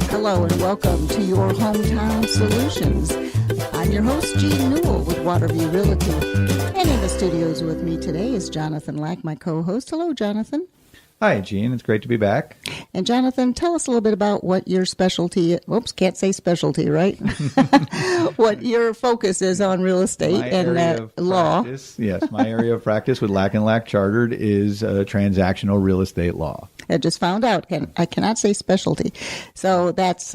Hello and welcome to your Hometown Solutions. I'm your host, Jean Newell with Waterview Realty. And in the studios with me today is Jonathan Lack, my co-host. Hello, Jonathan. Hi, Jean. It's great to be back. And Jonathan, tell us a little bit about what your specialty, can't say specialty, right? What your focus is on real estate and law. Yes, my area of practice with Lack & Lack Chartered is transactional real estate law. I just found out, and I cannot say specialty. So that's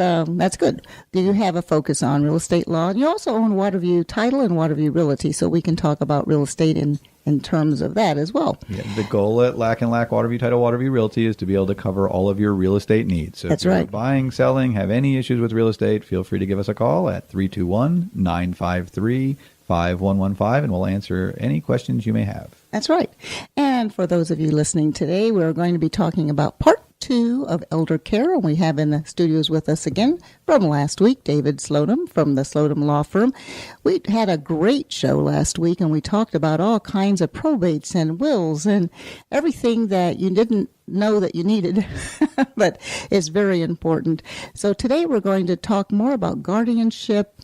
good. Do you have a focus on real estate law? And you also own Waterview Title and Waterview Realty, so we can talk about real estate in terms of that as well. Yeah, the goal at Lack & Lack Waterview Title Waterview Realty is to be able to cover all of your real estate needs. So that's if you're right. Buying, selling, have any issues with real estate, feel free to give us a call at 321-953-5115, and we'll answer any questions you may have. That's right. And for those of you listening today, we're going to be talking about part 2 of elder care. We have in the studios with us again from last week, David Slodum from the Slodum Law Firm. We had a great show last week, and we talked about all kinds of probates and wills and everything that you didn't know that you needed, but it's very important. So today we're going to talk more about guardianship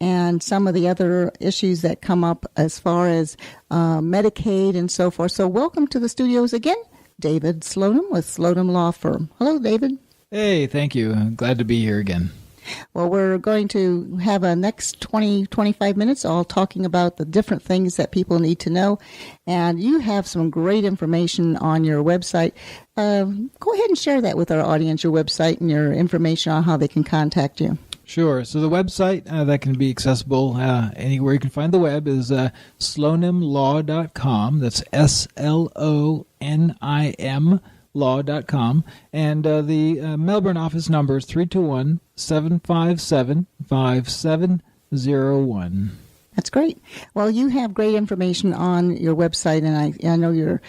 and some of the other issues that come up as far as Medicaid and so forth. So welcome to the studios again, David Slodum with Slodum Law Firm. Hello, David. Hey, thank you. I'm glad to be here again. Well, we're going to have a next 25 minutes all talking about the different things that people need to know. And you have some great information on your website. Go ahead and share that with our audience, your website and your information on how they can contact you. Sure. So the website that can be accessible anywhere you can find the web is slonimlaw.com. That's SLONIM law.com. And the Melbourne office number is 321-757-5701. That's great. Well, you have great information on your website, and I know you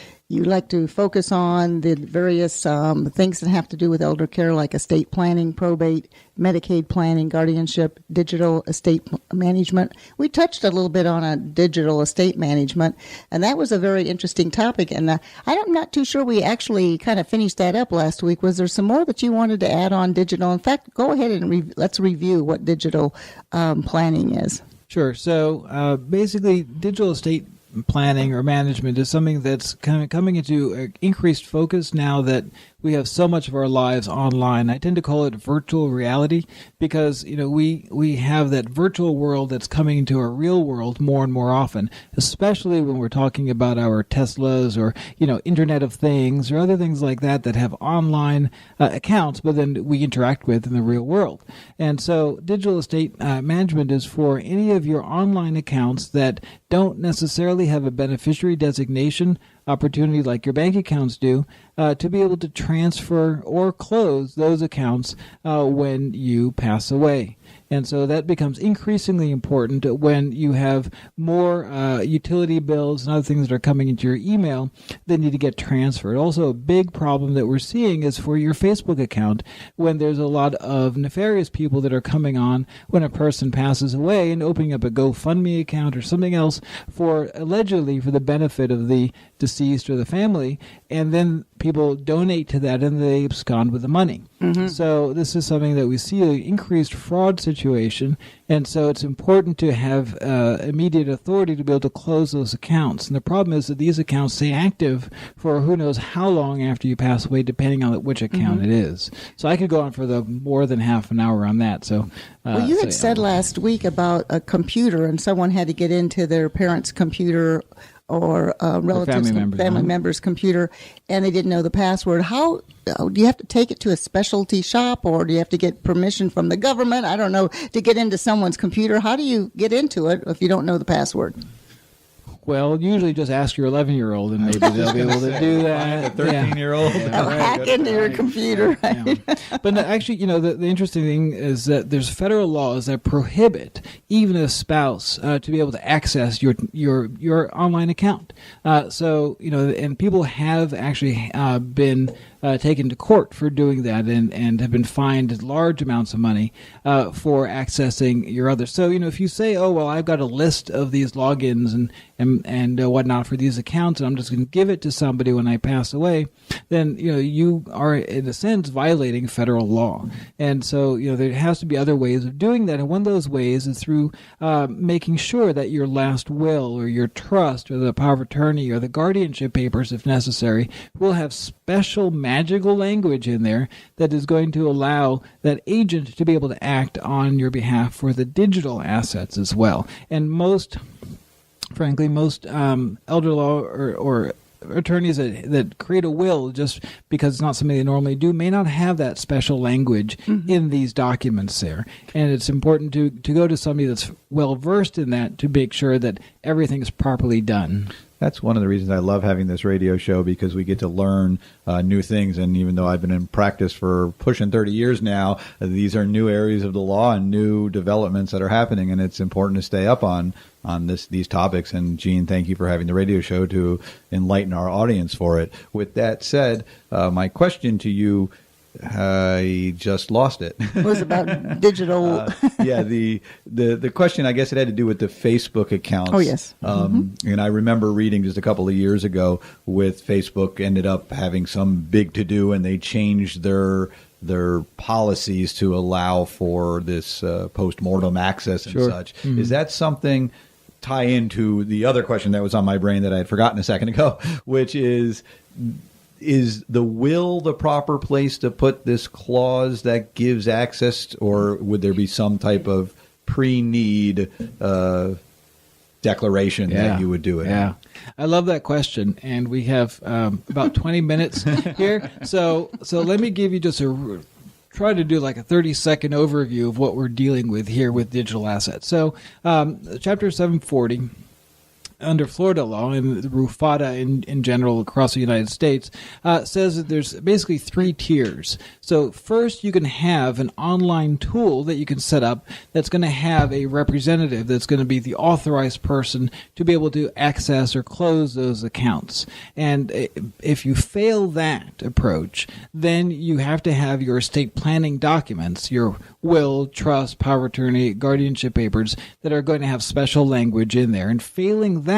like to focus on the various things that have to do with elder care, like estate planning, probate, Medicaid planning, guardianship, digital estate management. We touched a little bit on a digital estate management, and that was a very interesting topic. And I'm not too sure we actually kind of finished that up last week. Was there some more that you wanted to add on digital? In fact, go ahead and let's review what digital planning is. Sure. So basically, digital estate planning or management is something that's kind of coming into increased focus now that we have so much of our lives online. I tend to call it virtual reality because, we have that virtual world that's coming into our real world more and more often, especially when we're talking about our Teslas or, Internet of Things or other things like that have online accounts, but then we interact with in the real world. And so digital estate management is for any of your online accounts that don't necessarily have a beneficiary designation opportunity like your bank accounts do, to be able to transfer or close those accounts when you pass away. And so that becomes increasingly important when you have more utility bills and other things that are coming into your email that need to get transferred. Also, a big problem that we're seeing is for your Facebook account when there's a lot of nefarious people that are coming on when a person passes away and opening up a GoFundMe account or something else allegedly for the benefit of the deceased or the family, and then people donate to that and they abscond with the money. Mm-hmm. So this is something that we see an increased fraud situation, and so it's important to have immediate authority to be able to close those accounts. And the problem is that these accounts stay active for who knows how long after you pass away, depending on which account it is. So I could go on for more than half an hour on that. So, well, you had said last week about a computer, and someone had to get into their parents' computer or relatives, family members' computer, and they didn't know the password. How do you have to take it to a specialty shop, or do you have to get permission from the government? I don't know, to get into someone's computer. How do you get into it if you don't know the password? Well, usually just ask your 11-year-old, and maybe they'll be able to do that. A 13-year-old. Hack into your computer, right? Yeah. But actually, the interesting thing is that there's federal laws that prohibit even a spouse to be able to access your online account. And people have actually been taken to court for doing that and have been fined large amounts of money for accessing your others. So, if you say, oh, well, I've got a list of these logins and whatnot for these accounts, and I'm just going to give it to somebody when I pass away, then, you are, in a sense, violating federal law. And so, there has to be other ways of doing that. And one of those ways is through making sure that your last will or your trust or the power of attorney or the guardianship papers, if necessary, will have special magical language in there that is going to allow that agent to be able to act on your behalf for the digital assets as well. And most elder law or attorneys that create a will just because it's not something they normally do may not have that special language in these documents there. And it's important to go to somebody that's well versed in that to make sure that everything is properly done. That's one of the reasons I love having this radio show, because we get to learn new things. And even though I've been in practice for pushing 30 years now, these are new areas of the law and new developments that are happening. And it's important to stay up on these topics. And Jean, thank you for having the radio show to enlighten our audience for it. With that said, my question to you, I just lost it. It was about digital. The question, I guess it had to do with the Facebook accounts. Oh, yes. And I remember reading just a couple of years ago with Facebook ended up having some big to-do, and they changed their policies to allow for this post-mortem access and such. Mm-hmm. Is that something tie into the other question that was on my brain that I had forgotten a second ago, which is the will the proper place to put this clause that gives access, or would there be some type of pre-need declaration that you would do it? Yeah, I love that question, and we have about 20 minutes here. So let me give you just try to do like a 30-second overview of what we're dealing with here with digital assets. So Chapter 740, under Florida law and the RUFADA in general across the United States, says that there's basically 3 tiers. So first, you can have an online tool that you can set up that's going to have a representative that's going to be the authorized person to be able to access or close those accounts. And if you fail that approach, then you have to have your estate planning documents, your will, trust, power of attorney, guardianship papers that are going to have special language in there. And failing that,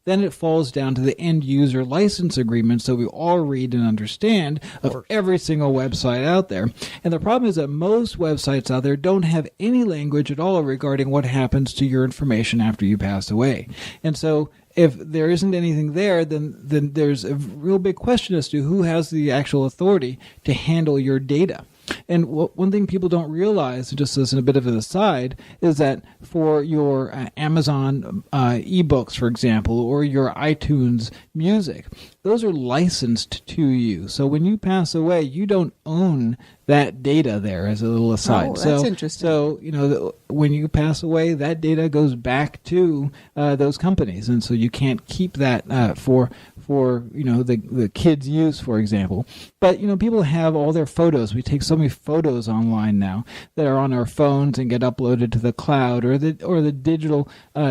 then it falls down to the end user license agreements that we all read and understand of every single website out there. And the problem is that most websites out there don't have any language at all regarding what happens to your information after you pass away. And so if there isn't anything there, then there's a real big question as to who has the actual authority to handle your data. And one thing people don't realize, just as a bit of an aside, is that for your Amazon ebooks, for example, or your iTunes music, those are licensed to you. So when you pass away, you don't own that data there, as a little aside. Oh, that's interesting. So, when you pass away, that data goes back to those companies. And so you can't keep that for the kids' use, for example. But, people have all their photos. We take so many photos online now that are on our phones and get uploaded to the cloud, or the digital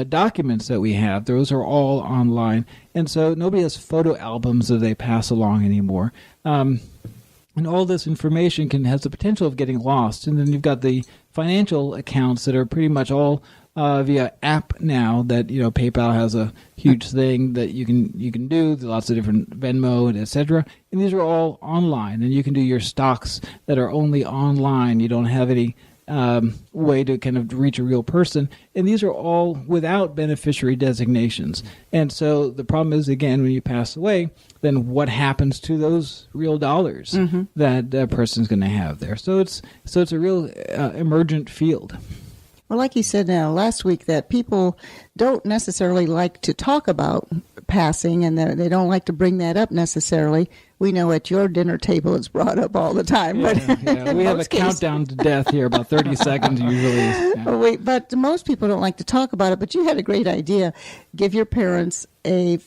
documents that we have. Those are all online. And so nobody has photo albums that they pass along anymore. And all this information has the potential of getting lost. And then you've got the financial accounts that are pretty much all via app now. That PayPal has a huge thing that you can do. There's lots of different Venmo and etc. And these are all online. And you can do your stocks that are only online. You don't have any way to kind of reach a real person. And these are all without beneficiary designations. And so the problem is, again, when you pass away, then what happens to those real dollars that a person's going to have there? So it's a real emergent field. Well, like you said last week, that people don't necessarily like to talk about passing, and they don't like to bring that up necessarily. We know at your dinner table it's brought up all the time. Yeah, but we have a countdown to death here, about 30 seconds usually. Yeah. But most people don't like to talk about it. But you had a great idea. Give your parents a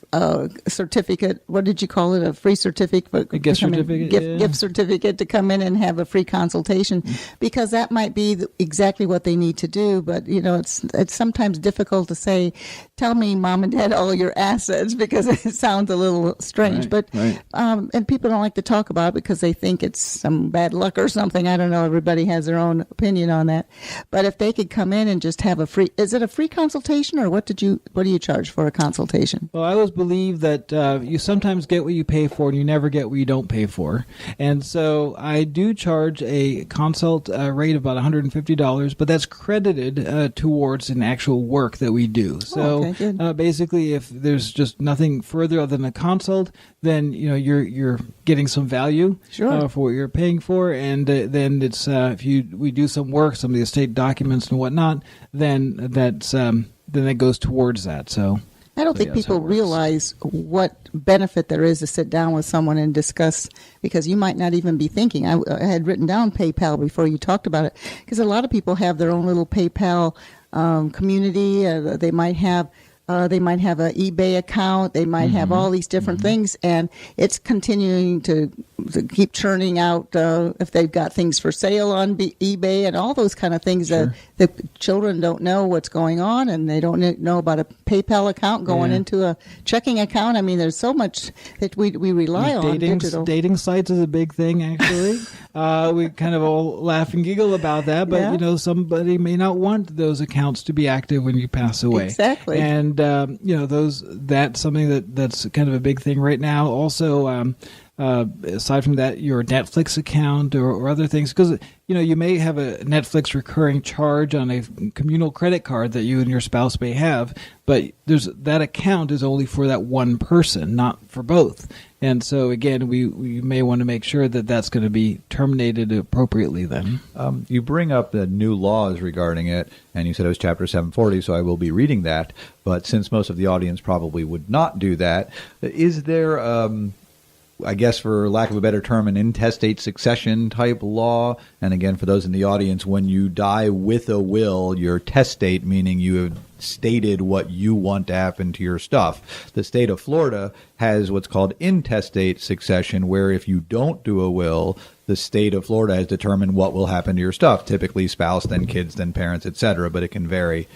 certificate. What did you call it? A free certificate? A gift certificate? Gift certificate to come in and have a free consultation, because that might be exactly what they need to do. But, it's sometimes difficult to say, tell me, Mom and Dad, all your assets, because it sounds a little strange. Right. And people don't like to talk about it because they think it's some bad luck or something. I don't know. Everybody has their own opinion on that. But if they could come in and just have is it a free consultation, or what do you charge for a consultation? Well, I always believe that you sometimes get what you pay for, and you never get what you don't pay for. And so I do charge a consult rate of about $150, but that's credited towards an actual work that we do. So basically, if there's just nothing further other than a consult, then you're getting some value for what you're paying for, and then it's if we do some work, some of the estate documents and whatnot, then that goes towards that. So I don't think people realize what benefit there is to sit down with someone and discuss, because you might not even be thinking. I had written down PayPal before you talked about it, because a lot of people have their own little PayPal community. They might have an eBay account. They might have all these different things, and it's continuing to keep churning out if they've got things for sale on eBay and all those kind of things. That the children don't know what's going on, and they don't know about a PayPal account going into a checking account. I mean, there's so much that we rely on digital. Dating sites is a big thing, actually. We kind of all laugh and giggle about that, but somebody may not want those accounts to be active when you pass away. Exactly. And that's something that's kind of a big thing right now. Also, aside from that, your Netflix account or other things, because you may have a Netflix recurring charge on a communal credit card that you and your spouse may have, but that account is only for that one person, not for both. And so again, we may want to make sure that that's going to be terminated appropriately then. You bring up the new laws regarding it, and you said it was Chapter 740, so I will be reading that. But since most of the audience probably would not do that, is there I guess, for lack of a better term, an intestate succession type law? And again, for those in the audience, when you die with a will, your testate, meaning you have stated what you want to happen to your stuff. The state of Florida has what's called intestate succession, where if you don't do a will, the state of Florida has determined what will happen to your stuff, typically spouse, then kids, then parents, etc., but it can vary.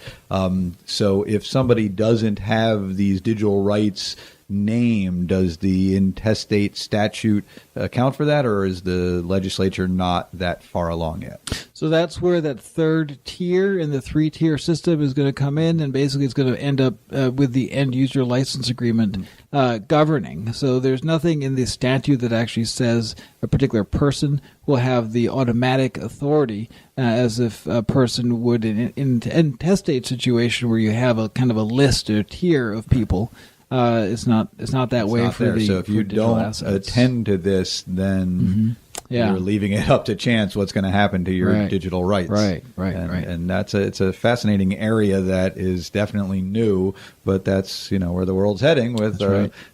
So if somebody doesn't have these digital rights name, does the intestate statute account for that, or is the legislature not that far along yet? So that's where that third tier in the three-tier system is going to come in, and basically it's going to end up with the end-user license agreement governing. So there's nothing in the statute that actually says a particular person will have the automatic authority as if a person would in an intestate situation where you have a kind of a list or tier of people. It's not that way for the. So if you don't attend to this, then you're leaving it up to chance what's going to happen to your digital rights. Right. And it's a fascinating area that is definitely new, but that's where the world's heading. With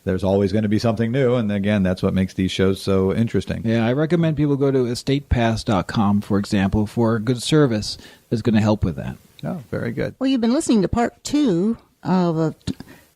there's always going to be something new, and again, that's what makes these shows so interesting. Yeah, I recommend people go to estatepass.com, for example, for a good service that's going to help with that. Oh, very good. Well, you've been listening to part 2 of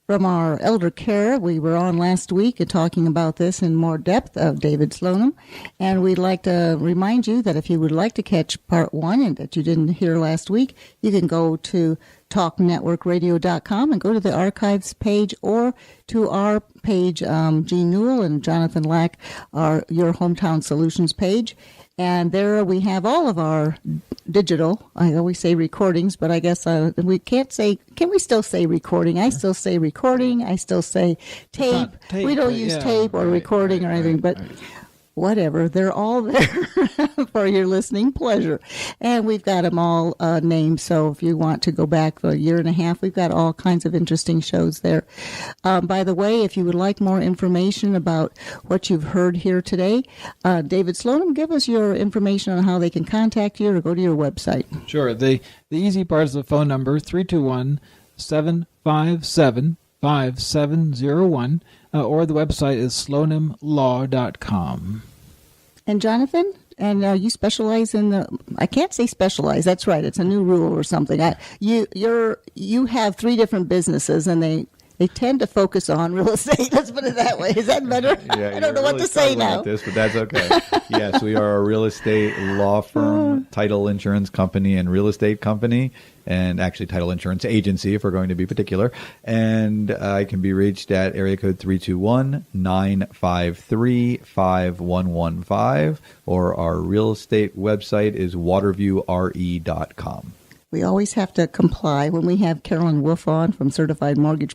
from our elder care. We were on last week talking about this in more depth of David Slonim, and we'd like to remind you that if you would like to catch part 1 and that you didn't hear last week, you can go to talknetworkradio.com and go to the archives page, or to our page, Jean Newell and Jonathan Lack, Your Hometown Solutions page. And there we have all of our digital, I always say recordings, but I guess we can't say, can we still say recording? I still say recording. I still say tape. We don't use tape or recording or anything, but whatever. They're all there for your listening pleasure. And we've got them all named. So if you want to go back for a year and a half, we've got all kinds of interesting shows there. By the way, if you would like more information about what you've heard here today, David Slonim, give us your information on how they can contact you or go to your website. Sure. The easy part is the phone number, 321-757-5701. Or the website is slonimlaw.com. And Jonathan, and you specialize in I can't say specialize, that's right, it's a new rule or something. You have 3 different businesses, and They tend to focus on real estate. Let's put it that way. Is that better? Yeah, I don't know what to say now. This, but that's okay. Yes, we are a real estate law firm, title insurance company, and real estate company, and actually title insurance agency if we're going to be particular. And I can be reached at area code 321-953-5115, or our real estate website is waterviewre.com. We always have to comply when we have Carolyn Wolf on from Certified Mortgage